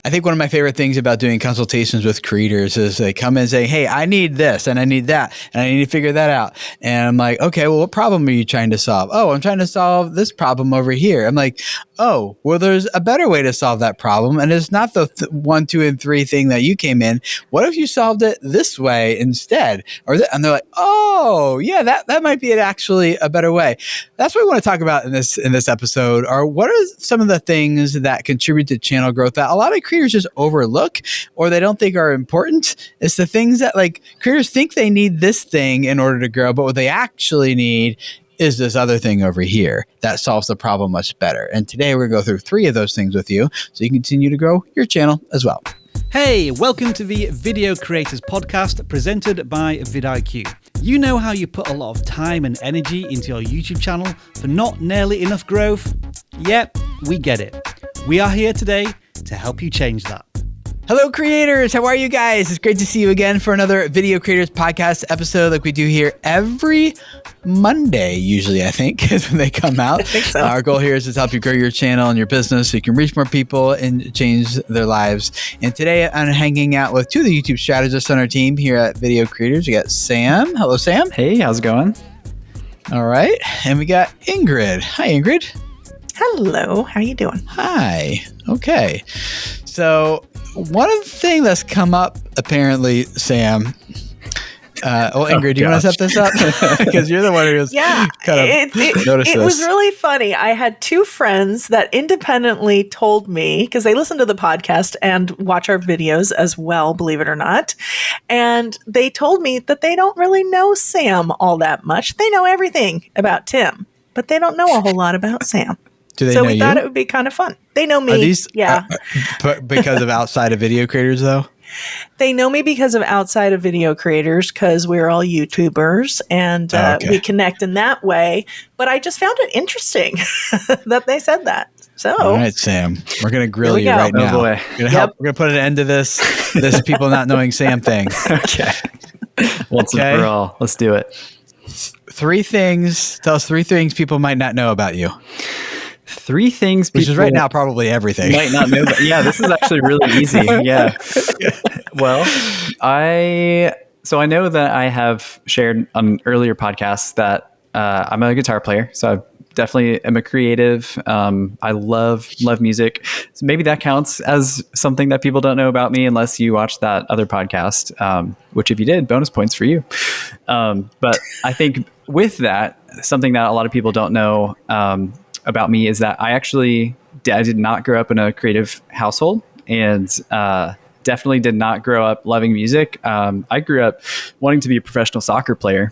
I think one of my favorite things about doing consultations with creators is they come in and say, hey, I need this and I need that and I need to figure that out. And I'm like, okay, well, what problem are you trying to solve? Oh, I'm trying to solve this problem over here. I'm like, oh, well, there's a better way to solve that problem. And it's not the 1, 2, and 3 thing that you came in. What if you solved it this way instead? And they're like, oh, yeah, that might be actually a better way. That's what we want to talk about in this episode. Are what are some of the things that contribute to channel growth that a lot of creators just overlook or they don't think are important? It's the things that like creators think they need this thing in order to grow, but what they actually need is this other thing over here that solves the problem much better. And today we're going to go through 3 of those things with you so you can continue to grow your channel as well. Hey, welcome to the Video Creators Podcast presented by vidIQ. You know how you put a lot of time and energy into your YouTube channel for not nearly enough growth? Yep, we get it. We are here today to help you change that. Hello, creators. How are you guys? It's great to see you again for another Video Creators Podcast episode like we do here every Monday, usually, I think, is when they come out. I think so. Our goal here is to help you grow your channel and your business so you can reach more people and change their lives. And today I'm hanging out with 2 of the YouTube strategists on our team here at Video Creators. We got Sam. Hello, Sam. Hey, how's it going? All right. And we got Ingrid. Hi, Ingrid. Hello, how you doing? Hi. Okay. So one of the things that's come up, apparently, Sam. Ingrid, do you want to set this up? Because you're the one who's kind of noticed it was really funny. I had 2 friends that independently told me, because they listen to the podcast and watch our videos as well, believe it or not. And they told me that they don't really know Sam all that much. They know everything about Tim, but they don't know a whole lot about Sam. Do they so know we you? thought it would be kind of fun. They know me. Are these, yeah. Because of outside of video creators, though? They know me because of outside of video creators, because we're all YouTubers and we connect in that way. But I just found it interesting that they said that. So, all right, Sam, we're going to grill you right now. Boy. We're going to put an end to this people not knowing Sam thing. Okay. Once and for all. Let's do it. 3 things. Tell us 3 things people might not know about you. 3 things people which is right now probably everything. Might not know. Yeah, this is actually really easy. Yeah. Well, I know that I have shared on earlier podcasts that I'm a guitar player. So I definitely am a creative. I love music. So maybe that counts as something that people don't know about me unless you watch that other podcast, which if you did, bonus points for you. But I think with that, something that a lot of people don't know about me is that I did not grow up in a creative household and definitely did not grow up loving music. I grew up wanting to be a professional soccer player,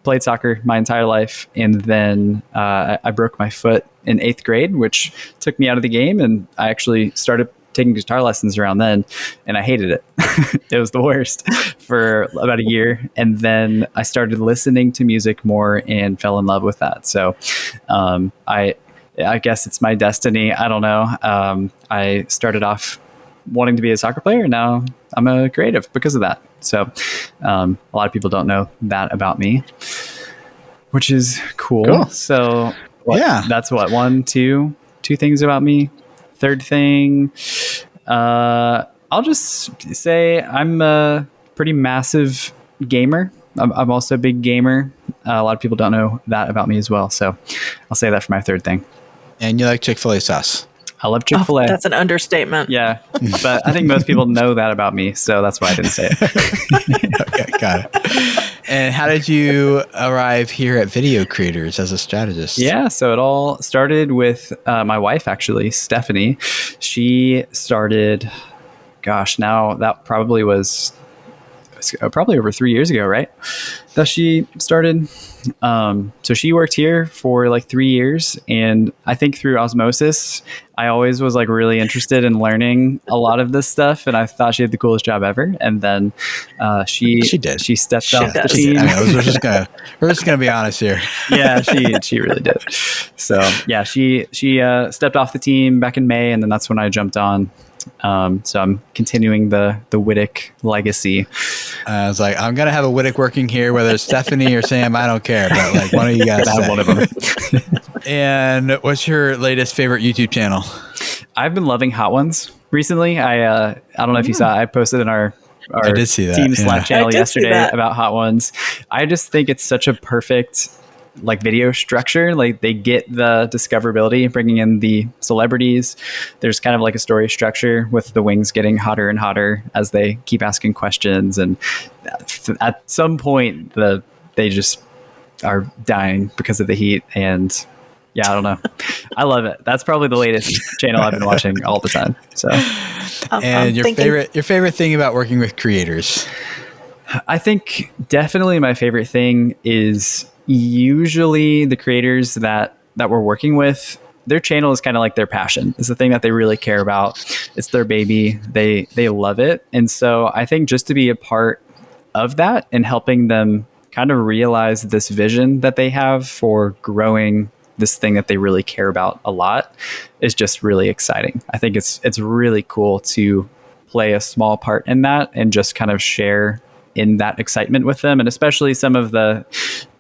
played soccer my entire life. And then I broke my foot in 8th grade, which took me out of the game. And I actually started taking guitar lessons around then, and I hated it. It was the worst for about a year. And then I started listening to music more and fell in love with that. So I guess it's my destiny. I don't know. I started off wanting to be a soccer player. Now I'm a creative because of that. So a lot of people don't know that about me, which is cool. So that's what, 1, 2 things about me. 3rd thing, I'll just say I'm a pretty massive gamer. I'm also a big gamer. A lot of people don't know that about me as well. So I'll say that for my 3rd thing. And you like Chick-fil-A sauce? I love Chick-fil-A. Oh, that's an understatement. Yeah, but I think most people know that about me, so that's why I didn't say it. Okay, got it. And how did you arrive here at Video Creators as a strategist? Yeah, so it all started with my wife, actually, Stephanie. She started, now that probably was over 3 years ago, right? That she started. So she worked here for like 3 years, and I think through osmosis, I always was like really interested in learning a lot of this stuff, and I thought she had the coolest job ever. And then she stepped off the team. I mean, we're just gonna be honest here. Yeah, she really did. So yeah, she stepped off the team back in May, and then that's when I jumped on. So I'm continuing the Wittick legacy. I was like, I'm going to have a Wittick working here, whether it's Stephanie or Sam, I don't care. But like one of you guys have one of them. And what's your latest favorite YouTube channel? I've been loving Hot Ones. recently. I don't know if you saw, I posted in our I did see that, team yeah. Slack I channel did see yesterday that. about hot ones. I just think it's such a perfect like video structure. Like they get the discoverability, bringing in the celebrities. There's kind of like a story structure with the wings getting hotter and hotter as they keep asking questions. And at some point, they just are dying because of the heat. And yeah, I don't know. I love it. That's probably the latest channel I've been watching all the time. So And your thinking- favorite thing about working with creators? I think definitely my favorite thing is usually the creators that we're working with. Their channel is kind of like their passion. It's the thing that they really care about. It's their baby. They love it. And so I think just to be a part of that and helping them kind of realize this vision that they have for growing this thing that they really care about a lot is just really exciting. I think it's really cool to play a small part in that and just kind of share in that excitement with them. And especially some of the,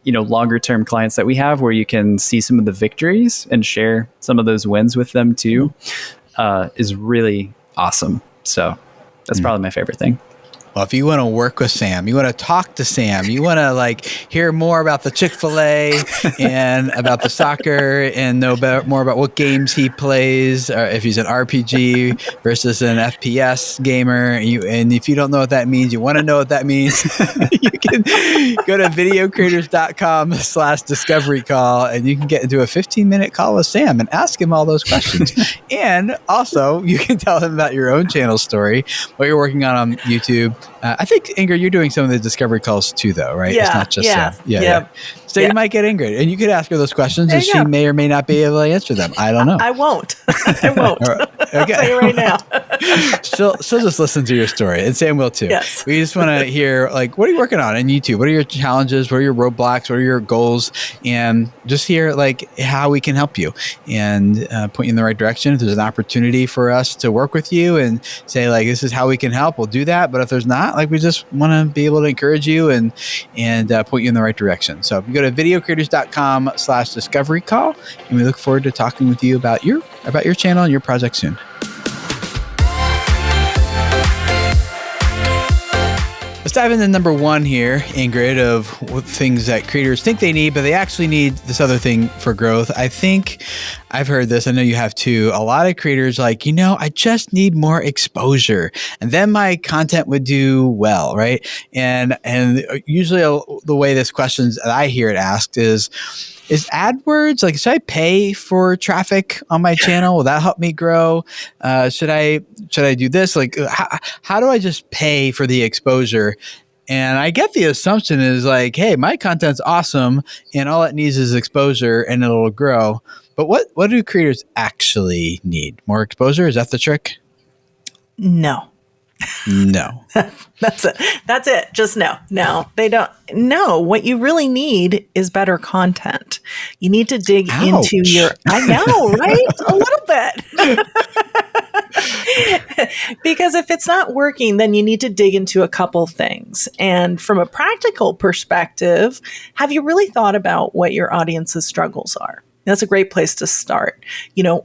longer term clients that we have where you can see some of the victories and share some of those wins with them too, is really awesome. So that's probably my favorite thing. Well, if you want to work with Sam, you want to talk to Sam, you want to like hear more about the Chick-fil-A and about the soccer and know more about what games he plays, or if he's an RPG versus an FPS gamer, and if you don't know what that means, you want to know what that means, you can go to videocreators.com/discovery call and you can get into a 15-minute call with Sam and ask him all those questions. And also, you can tell him about your own channel story, what you're working on YouTube. I think, Ingrid, you're doing some of the discovery calls too, though, right? Yeah, it's not just yeah, Sam. Yeah. So you might get Ingrid, and you could ask her those questions, and she may or may not be able to answer them. I don't know. I won't. I won't. I'll tell you right now. she'll just listen to your story, and Sam will too. Yes. We just want to hear, like, what are you working on YouTube? What are your challenges? What are your roadblocks? What are your goals? And just hear, like, how we can help you and point you in the right direction. If there's an opportunity for us to work with you and say, like, this is how we can help, we'll do that. But if there's not, like, we just want to be able to encourage you and point you in the right direction. So if you go to videocreators.com/discovery call, and we look forward to talking with you about your channel and your project soon. Let's dive into number one here, Ingrid, of what things that creators think they need, but they actually need this other thing for growth. I think I've heard this. I know you have too. A lot of creators like, I just need more exposure and then my content would do well, right? And usually the way this questions that I hear it asked is AdWords, like, should I pay for traffic on my channel? Will that help me grow? Should I do this? Like, how do I just pay for the exposure? And I get the assumption is like, hey, my content's awesome and all it needs is exposure and it'll grow. But what do creators actually need? More exposure? Is that the trick? No. No. That's it. That's it. Just no. No, they don't. No, what you really need is better content. You need to dig Ouch. into your, I know, right? A little bit. Because if it's not working, then you need to dig into a couple things. And from a practical perspective, have you really thought about what your audience's struggles are? That's a great place to start,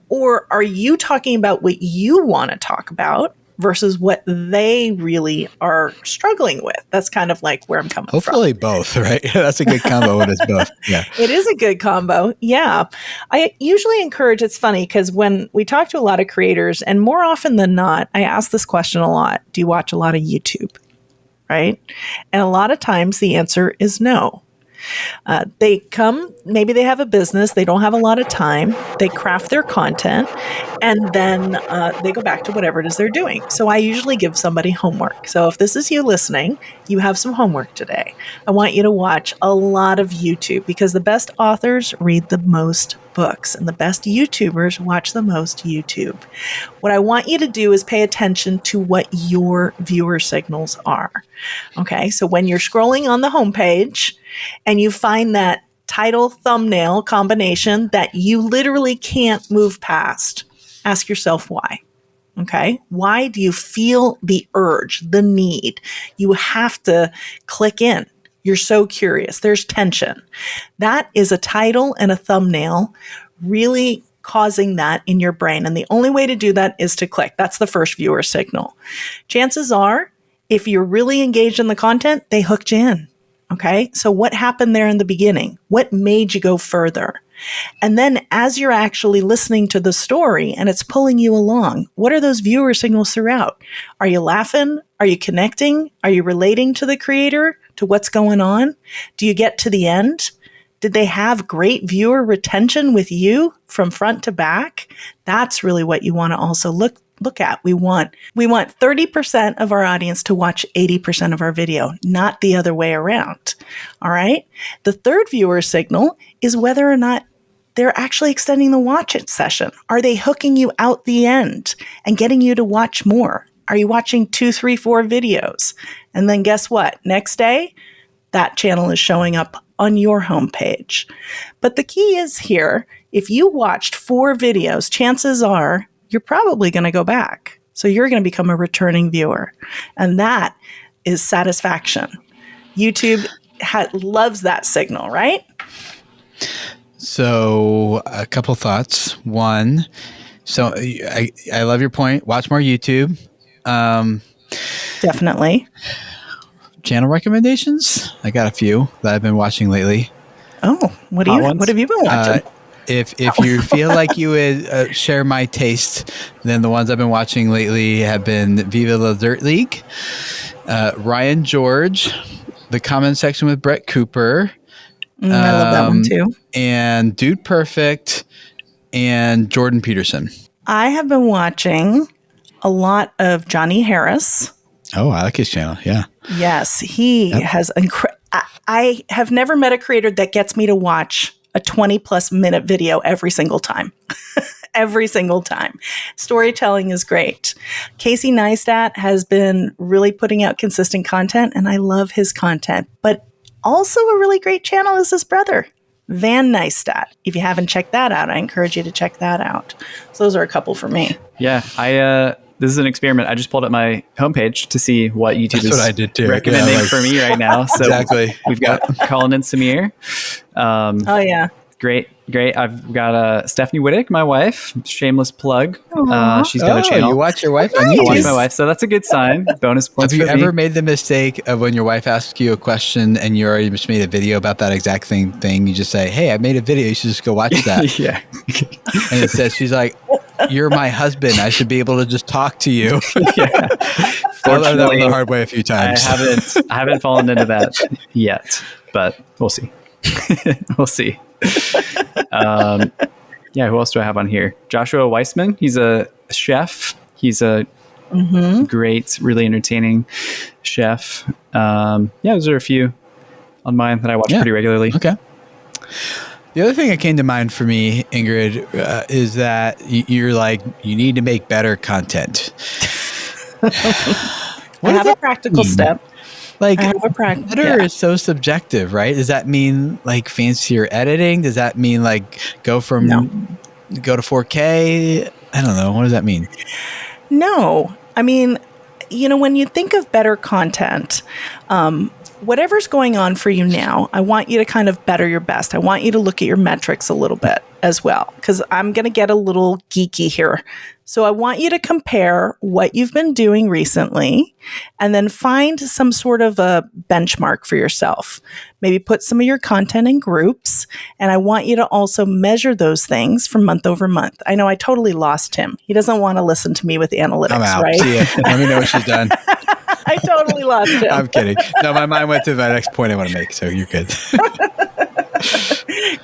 or are you talking about what you want to talk about versus what they really are struggling with? That's kind of like where I'm coming from. Hopefully both, right? That's a good combo when it's both. Yeah. It is a good combo. Yeah. I usually encourage, it's funny because when we talk to a lot of creators, and more often than not, I ask this question a lot. Do you watch a lot of YouTube? Right? And a lot of times the answer is no. They come, maybe they have a business, they don't have a lot of time, they craft their content, and then they go back to whatever it is they're doing. So I usually give somebody homework. So if this is you listening, you have some homework today. I want you to watch a lot of YouTube because the best authors read the most books and the best YouTubers watch the most YouTube. What I want you to do is pay attention to what your viewer signals are. Okay, so when you're scrolling on the homepage and you find that title thumbnail combination that you literally can't move past, ask yourself why. Okay, why do you feel the urge, the need? You have to click in. You're so curious. There's tension. That is a title and a thumbnail really causing that in your brain. And the only way to do that is to click. That's the first viewer signal. Chances are, if you're really engaged in the content, they hooked you in. Okay. So what happened there in the beginning? What made you go further? And then as you're actually listening to the story and it's pulling you along, what are those viewer signals throughout? Are you laughing? Are you connecting? Are you relating to the creator, to what's going on? Do you get to the end? Did they have great viewer retention with you from front to back? That's really what you want to also look at. We want 30% of our audience to watch 80% of our video, not the other way around. All right. The third viewer signal is whether or not they're actually extending the watch it session. Are they hooking you out the end and getting you to watch more? Are you watching 2, 3, 4 videos? And then guess what? Next day, that channel is showing up on your homepage. But the key is here, if you watched 4 videos, chances are you're probably going to go back. So you're going to become a returning viewer. And that is satisfaction. YouTube loves that signal, right? So a couple thoughts. One, so I love your point. Watch more YouTube. Definitely. Channel recommendations? I got a few that I've been watching lately. Oh, what have you been watching? If you feel like you would share my taste, then the ones I've been watching lately have been Viva la Dirt League, Ryan George, The Comment Section with Brett Cooper. I love that one too. And Dude Perfect and Jordan Peterson. I have been watching a lot of Johnny Harris. Oh, I like his channel. Yeah. Yes, he has I have never met a creator that gets me to watch a 20+ minute video every single time. Every single time. Storytelling is great. Casey Neistat has been really putting out consistent content, and I love his content. But also a really great channel is his brother, Van Neistat. If you haven't checked that out, I encourage you to check that out. So those are a couple for me. Yeah, this is an experiment. I just pulled up my homepage to see what YouTube That's what I did too. recommending for me right now. So exactly. We've got Colin and Samir. Oh, yeah. Great. I've got Stephanie Whittick, my wife. Shameless plug. She's got a Oh, channel. you watch your wife on I watch YouTube? my wife, so that's a good sign. Bonus points Have you for me. ever made the mistake of when your wife asks you a question and you already just made a video about that exact same thing? You just say, "Hey, I made a video. You should just go watch that." Yeah. And it says, she's like, "You're my husband. I should be able to just talk to you." Yeah. I learned that the hard way a few times. I haven't fallen into that yet, but we'll see. We'll see. Yeah, who else do I have on here? Joshua Weissman. He's a chef. He's a great, really entertaining chef. Those are a few on mine that I watch pretty regularly. Okay. The other thing that came to mind for me, Ingrid, is that you're like, you need to make better content. I have a practical step. Like, better is so subjective, right? Does that mean like fancier editing? Does that mean like go to 4K? I don't know. What does that mean? No. I mean, when you think of better content, whatever's going on for you now, I want you to kind of better your best. I want you to look at your metrics a little bit as well, because I'm going to get a little geeky here. So I want you to compare what you've been doing recently and then find some sort of a benchmark for yourself. Maybe put some of your content in groups. And I want you to also measure those things from month over month. I know I totally lost him. He doesn't want to listen to me with analytics, I'm out. right? See ya. Let me know what she's done. I totally lost him. I'm kidding. No, my mind went to my next point I want to make, so you're good.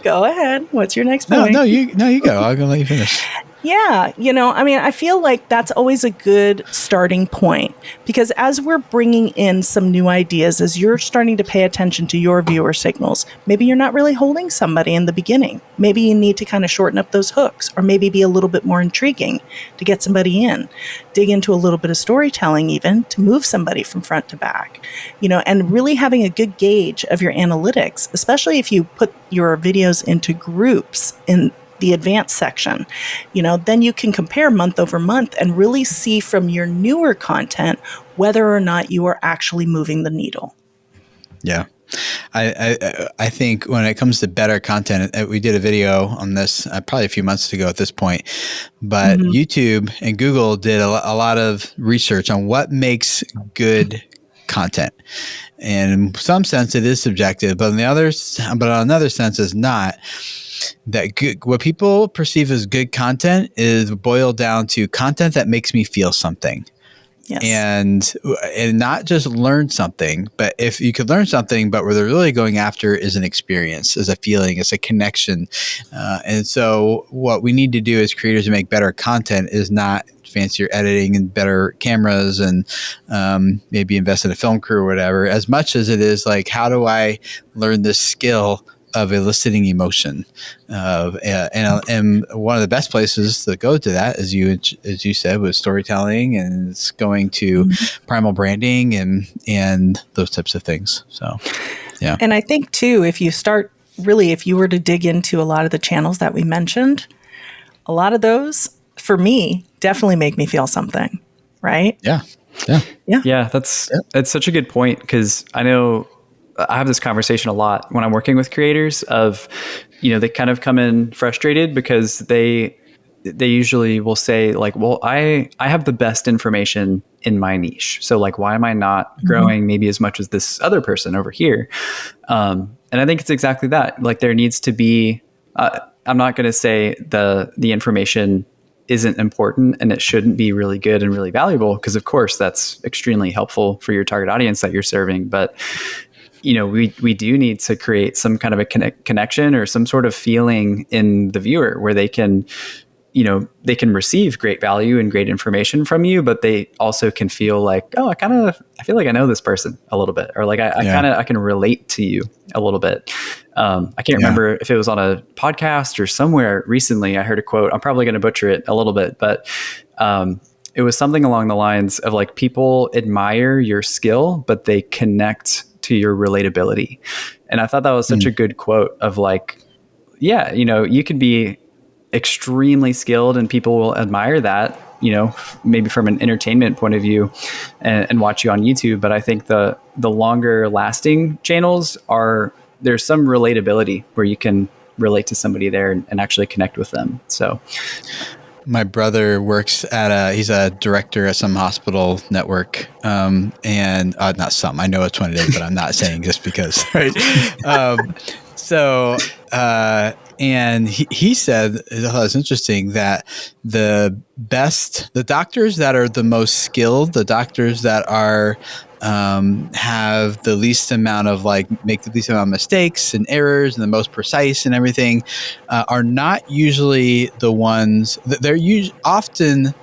Go ahead. What's your next point? No, you go. I'm gonna let you finish. Yeah, I feel like that's always a good starting point, because as we're bringing in some new ideas, as you're starting to pay attention to your viewer signals, maybe you're not really holding somebody in the beginning. Maybe you need to kind of shorten up those hooks, or maybe be a little bit more intriguing to get somebody in, dig into a little bit of storytelling even to move somebody from front to back, and really having a good gauge of your analytics, especially if you put your videos into groups in the advanced section, then you can compare month over month and really see from your newer content whether or not you are actually moving the needle. Yeah. I think when it comes to better content, we did a video on this probably a few months ago at this point, but YouTube and Google did a lot of research on what makes good content. And in some sense, it is subjective, but on another sense, it's not. That good, what people perceive as good content is boiled down to content that makes me feel something. Yes. And not just learn something, but if you could learn something, but what they're really going after is an experience, is a feeling, it's a connection. And so what we need to do as creators to make better content is not fancier editing and better cameras and maybe invest in a film crew or whatever, as much as it is like, how do I learn this skill of eliciting emotion? And one of the best places to go to that, as you said, was storytelling, and it's going to primal branding and those types of things. So, yeah. And I think too, if you were to dig into a lot of the channels that we mentioned, a lot of those, for me, definitely make me feel something, right? Yeah. That's such a good point, because I know I have this conversation a lot when I'm working with creators of, they kind of come in frustrated because they usually will say like, well, I have the best information in my niche. So like, why am I not growing maybe as much as this other person over here? And I think it's exactly that. Like there needs to be, I'm not going to say the information isn't important and it shouldn't be really good and really valuable, because of course that's extremely helpful for your target audience that you're serving. But we do need to create some kind of a connection or some sort of feeling in the viewer where they can receive great value and great information from you, but they also can feel like, oh, I feel like I know this person a little bit, or like I can relate to you a little bit. I can't remember if it was on a podcast or somewhere recently. I heard a quote. I'm probably going to butcher it a little bit, but it was something along the lines of like, people admire your skill, but they connect to your relatability. And I thought that was such a good quote of like, yeah, you could be extremely skilled and people will admire that, maybe from an entertainment point of view and watch you on YouTube. But I think the longer lasting channels there's some relatability where you can relate to somebody there and actually connect with them. So my brother works he's a director at some hospital network. And not some, I know which one it is, but I'm not saying just because, right? And he said, I thought it was interesting that the doctors that are the most skilled, the doctors that are have the least amount of make the least amount of mistakes and errors and the most precise and everything, are not usually the ones that they're often.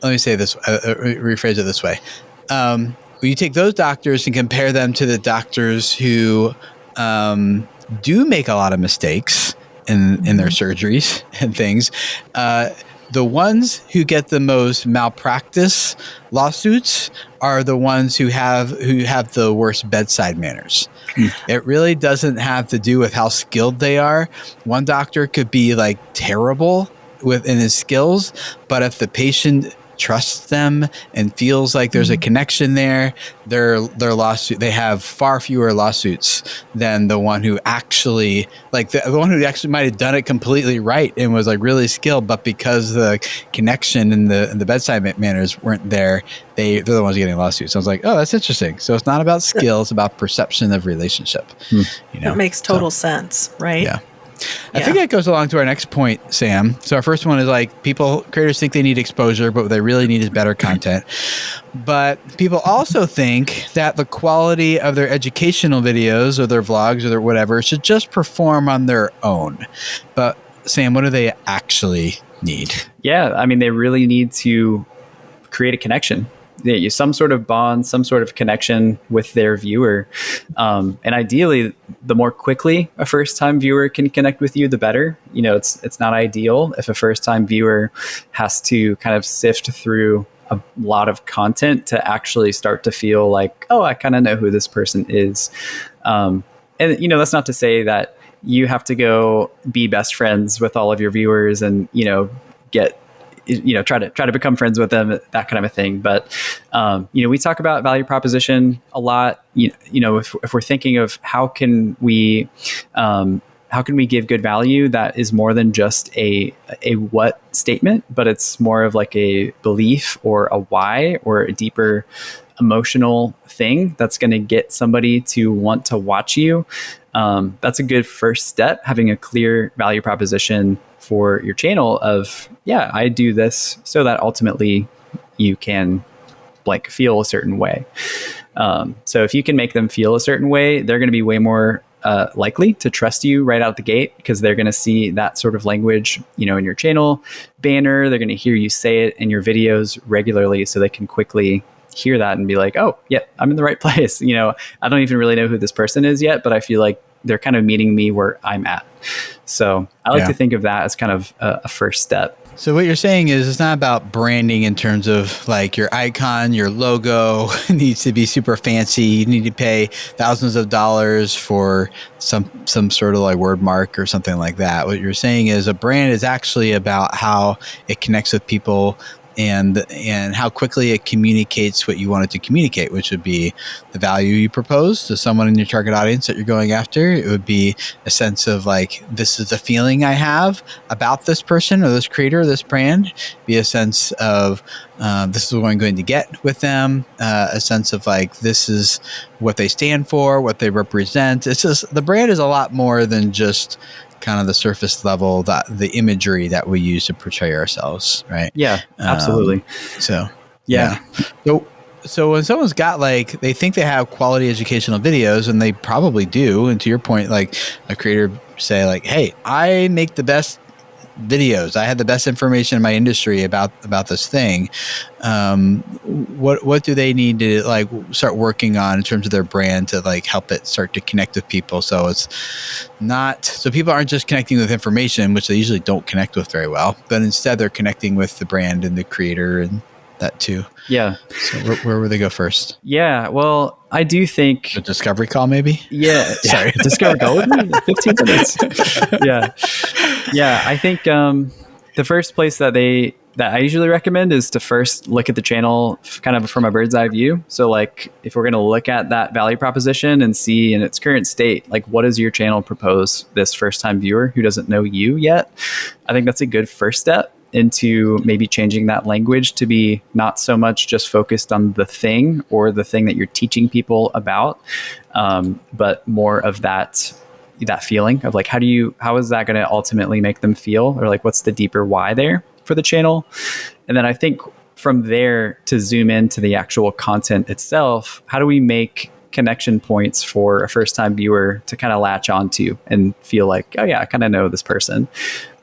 Let me say this, rephrase it this way. When you take those doctors and compare them to the doctors who do make a lot of mistakes in their surgeries and things, the ones who get the most malpractice lawsuits are the ones who have the worst bedside manners. It really doesn't have to do with how skilled they are. One doctor could be terrible in his skills, but if the patient trusts them and feels like there's a connection there, their lawsuit, they have far fewer lawsuits than the one who actually the one who actually might have done it completely right and was really skilled, but because the connection and the bedside manners weren't there, they're the ones getting lawsuits. So I was like, oh, that's interesting. So it's not about skill, it's about perception of relationship. It makes total sense, right? Yeah. I think that goes along to our next point, Sam. So our first one is creators think they need exposure, but what they really need is better content. But people also think that the quality of their educational videos or their vlogs or their whatever should just perform on their own. But Sam, what do they actually need? Yeah, I mean, they really need to create a connection. Some sort of bond, some sort of connection with their viewer. And ideally, the more quickly a first-time viewer can connect with you, the better. It's not ideal if a first-time viewer has to kind of sift through a lot of content to actually start to feel like, oh, I kind of know who this person is. And that's not to say that you have to go be best friends with all of your viewers and, try to become friends with them, that kind of a thing. But We talk about value proposition a lot. If we're thinking of how can we give good value that is more than just a what statement, but it's more of like a belief or a why or a deeper emotional thing that's going to get somebody to want to watch you. That's a good first step, having a clear value proposition for your channel of, yeah, I do this so that ultimately you can like feel a certain way. So if you can make them feel a certain way, they're going to be way more likely to trust you right out the gate, because they're going to see that sort of language, in your channel banner. They're going to hear you say it in your videos regularly, so they can quickly hear that and be like, oh, yeah, I'm in the right place. I don't even really know who this person is yet, but I feel like they're kind of meeting me where I'm at. So I like to think of that as kind of a first step. So what you're saying is it's not about branding in terms of like your icon, your logo needs to be super fancy. You need to pay thousands of dollars for some sort of like word mark or something like that. What you're saying is a brand is actually about how it connects with people and how quickly it communicates what you want it to communicate, which would be the value you propose to someone in your target audience that you're going after. It would be a sense of like, this is the feeling I have about this person or this creator or this brand. Be a sense of this is what I'm going to get with them. A sense of like, this is what they stand for, what they represent. It's just, the brand is a lot more than just kind of the surface level, that the imagery that we use to portray ourselves, right? Yeah, absolutely. So when someone's got like, they think they have quality educational videos, and they probably do, and to your point, like a creator say like, hey, I make the best videos, I had the best information in my industry about this thing. What do they need to like start working on in terms of their brand to like help it start to connect with people? So it's not, so people aren't just connecting with information, which they usually don't connect with very well, but instead they're connecting with the brand and the creator and that too. Yeah. So where would they go first? Yeah. Well, I do think a discovery call, maybe. Yeah. Sorry. Discovery call. 15 minutes. Yeah. Yeah. I think the first place that I usually recommend is to first look at the channel kind of from a bird's eye view. So like if we're going to look at that value proposition and see in its current state, like what does your channel propose this first time viewer who doesn't know you yet? I think that's a good first step into maybe changing that language to be not so much just focused on the thing or the thing that you're teaching people about, but more of that feeling of like, how is that going to ultimately make them feel, or like what's the deeper why there for the channel? And then I think from there to zoom into the actual content itself, how do we make connection points for a first time viewer to kind of latch onto and feel like, oh yeah, I kind of know this person.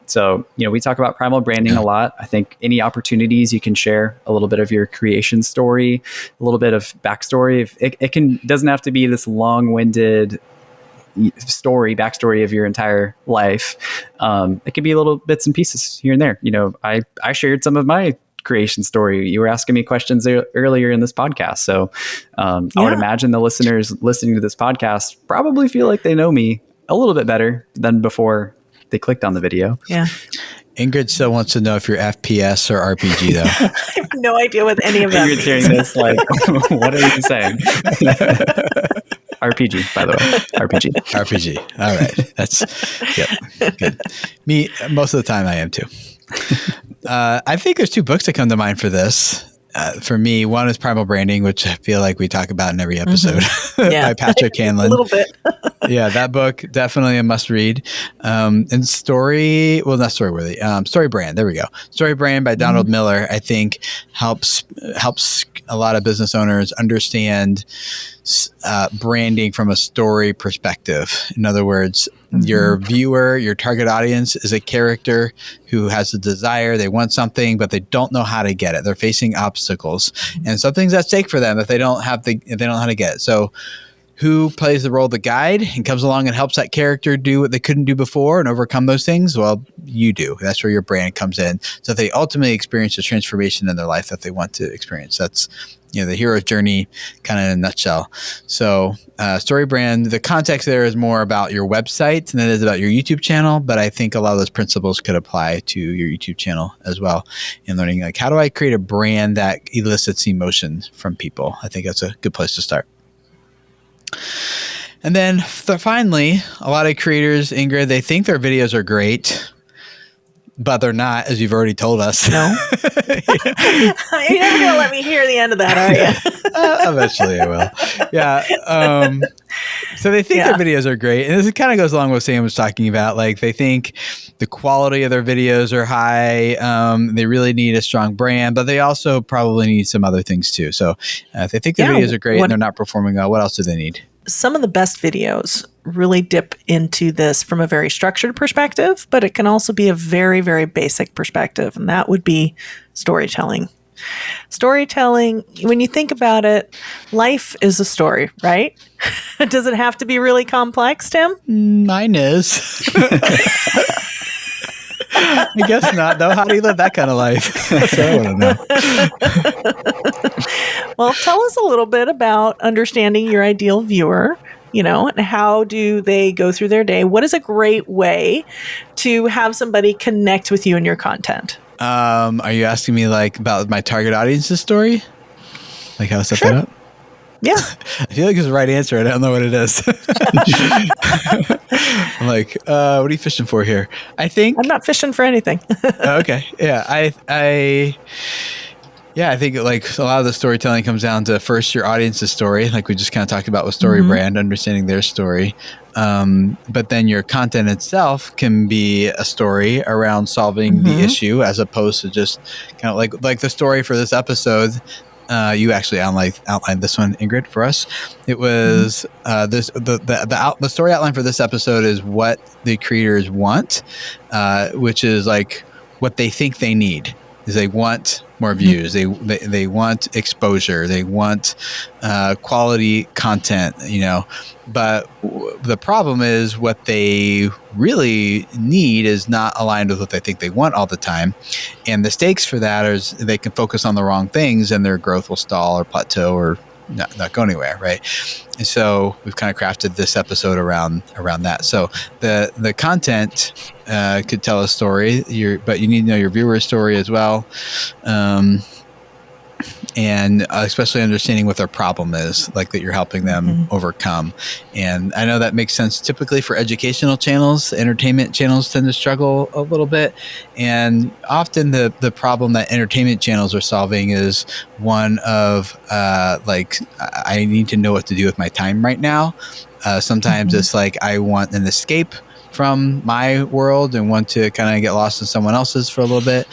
So, we talk about primal branding a lot. I think any opportunities you can share a little bit of your creation story, a little bit of backstory. It doesn't have to be this long-winded backstory of your entire life. It could be little bits and pieces here and there. I shared some of my creation story. You were asking me questions earlier in this podcast. So I would imagine the listeners listening to this podcast probably feel like they know me a little bit better than before they clicked on the video. Yeah. Ingrid still wants to know if you're FPS or RPG, though. I have no idea what any of that Ingrid's hearing this like, what are you saying? RPG, by the way. RPG. All right. That's good. Me, most of the time I am too. I think there's two books that come to mind for this. For me, one is Primal Branding, which I feel like we talk about in every episode, by Patrick Hanlon. A little bit. Yeah, that book, definitely a must read. And not Storyworthy. Story Brand. There we go. Story Brand by Donald Miller, I think helps a lot of business owners understand branding from a story perspective. In other words, your viewer, your target audience is a character who has a desire, they want something, but they don't know how to get it. They're facing obstacles and something's at stake for them if they don't know how to get it. So who plays the role of the guide and comes along and helps that character do what they couldn't do before and overcome those things? Well, you do. That's where your brand comes in. So they ultimately experience the transformation in their life that they want to experience. That's, the hero's journey kind of in a nutshell. So story brand, the context there is more about your website than it is about your YouTube channel. But I think a lot of those principles could apply to your YouTube channel as well in learning, like, how do I create a brand that elicits emotion from people? I think that's a good place to start. And then finally, a lot of creators, Ingrid, they think their videos are great, but they're not, as you've already told us. No. You're never going to let me hear the end of that, are you? Eventually I will. Yeah. So they think their videos are great. And this kind of goes along with what Sam was talking about. Like, they think the quality of their videos are high. They really need a strong brand, but they also probably need some other things too. So if they think their videos are great and they're not performing well, what else do they need? Some of the best videos really dip into this from a very structured perspective, but it can also be a very, very basic perspective, and that would be storytelling. Storytelling, when you think about it, life is a story, right? Does it have to be really complex, Tim? Mine is. I guess not, though. How do you live that kind of life? So I want to know. Well, tell us a little bit about understanding your ideal viewer, and how do they go through their day? What is a great way to have somebody connect with you and your content? Are you asking me about my target audience's story? Like how to set that up? Yeah. I feel like it's the right answer. I don't know what it is. I'm like, what are you fishing for here? I think I'm not fishing for anything. Okay. Yeah. I think like a lot of the storytelling comes down to first your audience's story, like we just kind of talked about with story brand, understanding their story. But then your content itself can be a story around solving the issue, as opposed to just kind of like the story for this episode. You actually outlined this one, Ingrid, for us. It was the story outline for this episode is what the creators want, which is like what they think they need. Is they want more views, they want exposure, they want quality content, But the problem is what they really need is not aligned with what they think they want all the time, and the stakes for that is they can focus on the wrong things, and their growth will stall or plateau or not go anywhere, right? And so we've kind of crafted this episode around that. So the content could tell a story, but you need to know your viewer's story as well. And especially understanding what their problem is, like that you're helping them overcome. And I know that makes sense typically for educational channels. Entertainment channels tend to struggle a little bit. And often the problem that entertainment channels are solving is one of I need to know what to do with my time right now. Sometimes it's like I want an escape from my world and want to kind of get lost in someone else's for a little bit.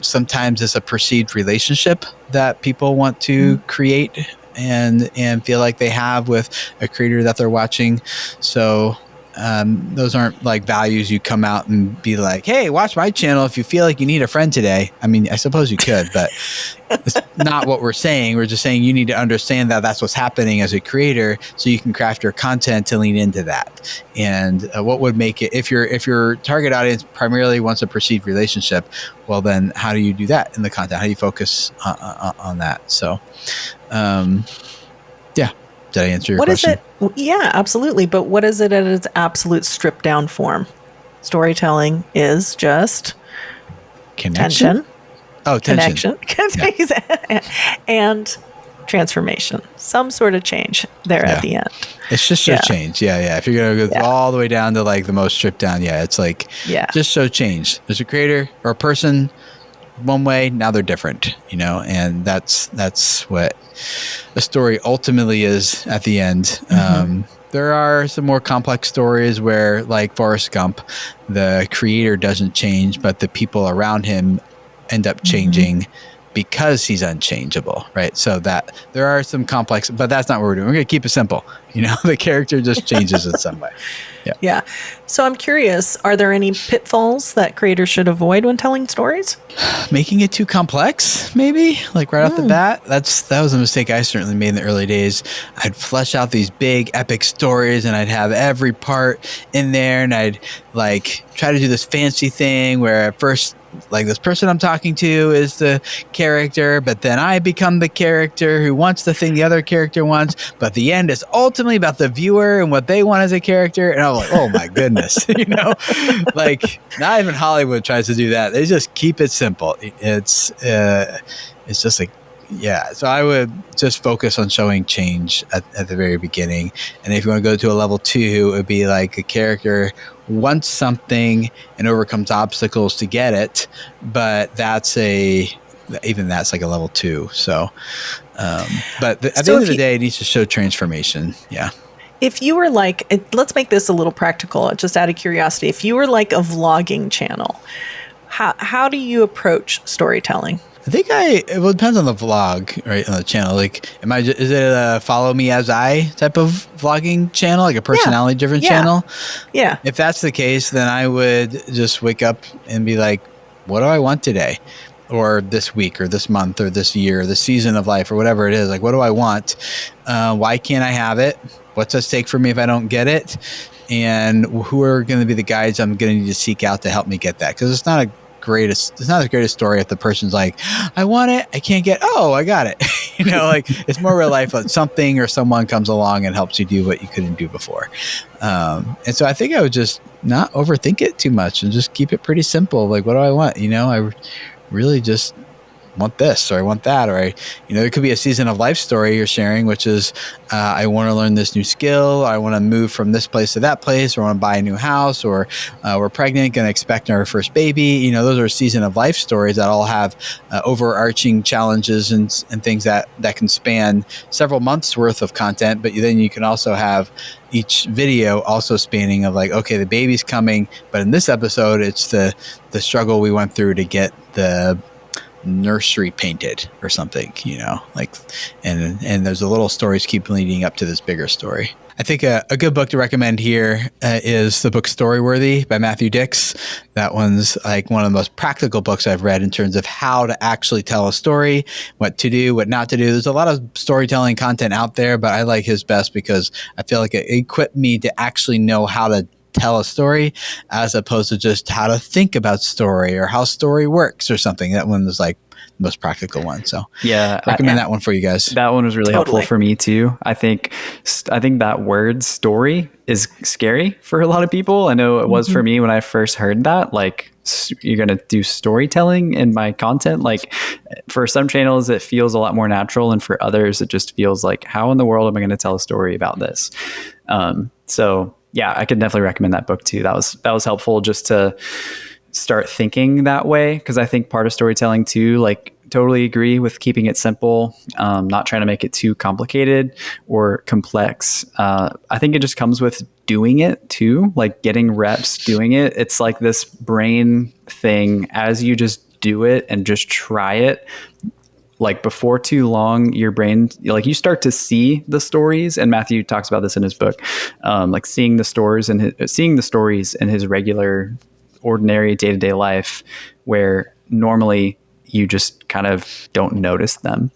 Sometimes it's a perceived relationship that people want to create and feel like they have with a creator that they're watching. So those aren't like values you come out and be like, hey, watch my channel if you feel like you need a friend today. I mean, I suppose you could, but it's not what we're saying. We're just saying you need to understand that that's what's happening as a creator, so you can craft your content to lean into that. And what would make it, if your target audience primarily wants a perceived relationship, well, then how do you do that in the content? How do you focus on that? So, yeah. Did I answer your question? What is it? Yeah, absolutely. But what is it at its absolute stripped down form? Storytelling is just Connection. Connection. Yeah. And transformation. Some sort of change there at the end. It's just show change. Yeah. If you're going to go all the way down to like the most stripped down, it's like just show change. There's a creator or a person one way, now they're different, and that's what a story ultimately is at the end. There are some more complex stories where, like Forrest Gump, the creator doesn't change, but the people around him end up changing because he's unchangeable, right? So that there are some complex, but that's not what we're doing. We're going to keep it simple. The character just changes in some way. Yeah. So I'm curious, are there any pitfalls that creators should avoid when telling stories? Making it too complex, maybe like right off the bat. That was a mistake I certainly made in the early days. I'd flesh out these big epic stories and I'd have every part in there, and I'd like try to do this fancy thing where at first, like, this person I'm talking to is the character, but then I become the character who wants the thing the other character wants. But the end is ultimately about the viewer and what they want as a character. And I'm like, oh my goodness, like not even Hollywood tries to do that. They just keep it simple. It's just like, yeah. So I would just focus on showing change at the very beginning. And if you want to go to a level 2, it would be like a character wants something and overcomes obstacles to get it. But even that's like a level 2. So, but at the end of the day, it needs to show transformation. Yeah. If you were like, let's make this a little practical, just out of curiosity. If you were like a vlogging channel, how do you approach storytelling? I think it depends on the vlog, right, on the channel. Like, is it a follow me as I type of vlogging channel, like a personality driven channel? Yeah. If that's the case, then I would just wake up and be like, what do I want today? Or this week or this month or this year, or this season of life or whatever it is. Like, what do I want? Why can't I have it? What's at stake for me if I don't get it? And who are going to be the guides I'm going to need to seek out to help me get that? Because it's not the greatest story if the person's like, I want it, I can't get, oh, I got it. Like, it's more real life, like something or someone comes along and helps you do what you couldn't do before. And so I think I would just not overthink it too much and just keep it pretty simple. Like, what do I want? I really just want this, or I want that, or there could be a season of life story you're sharing, which is I want to learn this new skill, I want to move from this place to that place, or I want to buy a new house, or we're pregnant, going to expect our first baby. Those are season of life stories that all have overarching challenges and things that can span several months worth of content. But then you can also have each video also spanning of like, okay, the baby's coming, but in this episode, it's the struggle we went through to get the nursery painted or something, like, and there's a little stories keep leading up to this bigger story. I think a good book to recommend here is the book Storyworthy by Matthew Dix. That one's like one of the most practical books I've read in terms of how to actually tell a story, what to do, what not to do. There's a lot of storytelling content out there, but I like his best because I feel like it equipped me to actually know how to tell a story as opposed to just how to think about story or how story works or something. That one was like the most practical one. So yeah, recommend that one for you guys. That one was really helpful for me too. I think that word story is scary for a lot of people. I know it was for me when I first heard that, like, you're going to do storytelling in my content. Like, for some channels, it feels a lot more natural. And for others, it just feels like, how in the world am I going to tell a story about this? So yeah, I could definitely recommend that book too. That was helpful just to start thinking that way. Cause I think part of storytelling too, like, totally agree with keeping it simple, not trying to make it too complicated or complex. I think it just comes with doing it too, like getting reps doing it. It's like this brain thing. As you just do it and just try it, like, before too long, your brain, like, you start to see the stories, and Matthew talks about this in his book, like seeing the stories in his regular, ordinary day-to-day life, where normally you just kind of don't notice them.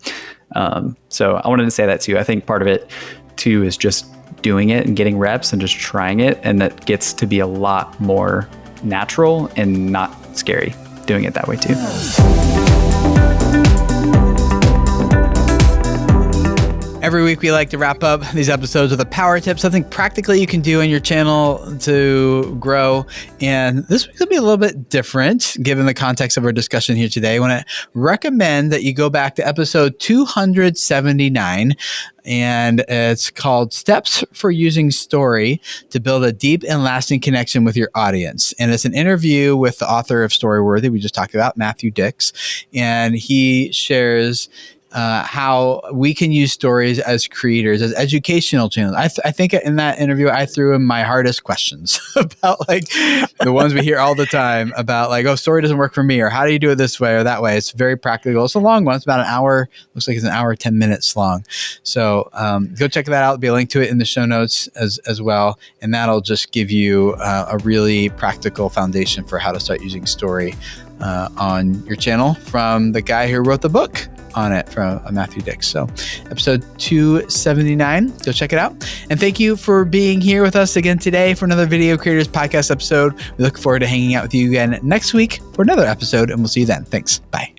So I wanted to say that too. I think part of it too is just doing it and getting reps and just trying it, and that gets to be a lot more natural and not scary doing it that way too. Every week we like to wrap up these episodes with a power tip, something practically you can do in your channel to grow. And this week will be a little bit different given the context of our discussion here today. I want to recommend that you go back to episode 279, and it's called Steps for Using Story to Build a Deep and Lasting Connection with Your Audience. And it's an interview with the author of Storyworthy we just talked about, Matthew Dix, and he shares how we can use stories as creators, as educational channels. I think in that interview, I threw in my hardest questions about like the ones we hear all the time about like, oh, story doesn't work for me, or how do you do it this way or that way? It's very practical. It's a long one. It's about an hour. Looks like it's an hour, 10 minutes long. So go check that out. There'll be a link to it in the show notes as well. And that'll just give you a really practical foundation for how to start using story on your channel from the guy who wrote the book on it, from Matthew Dix. So episode 279, go check it out. And thank you for being here with us again today for another Video Creators Podcast episode. We look forward to hanging out with you again next week for another episode, and we'll see you then. Thanks. Bye.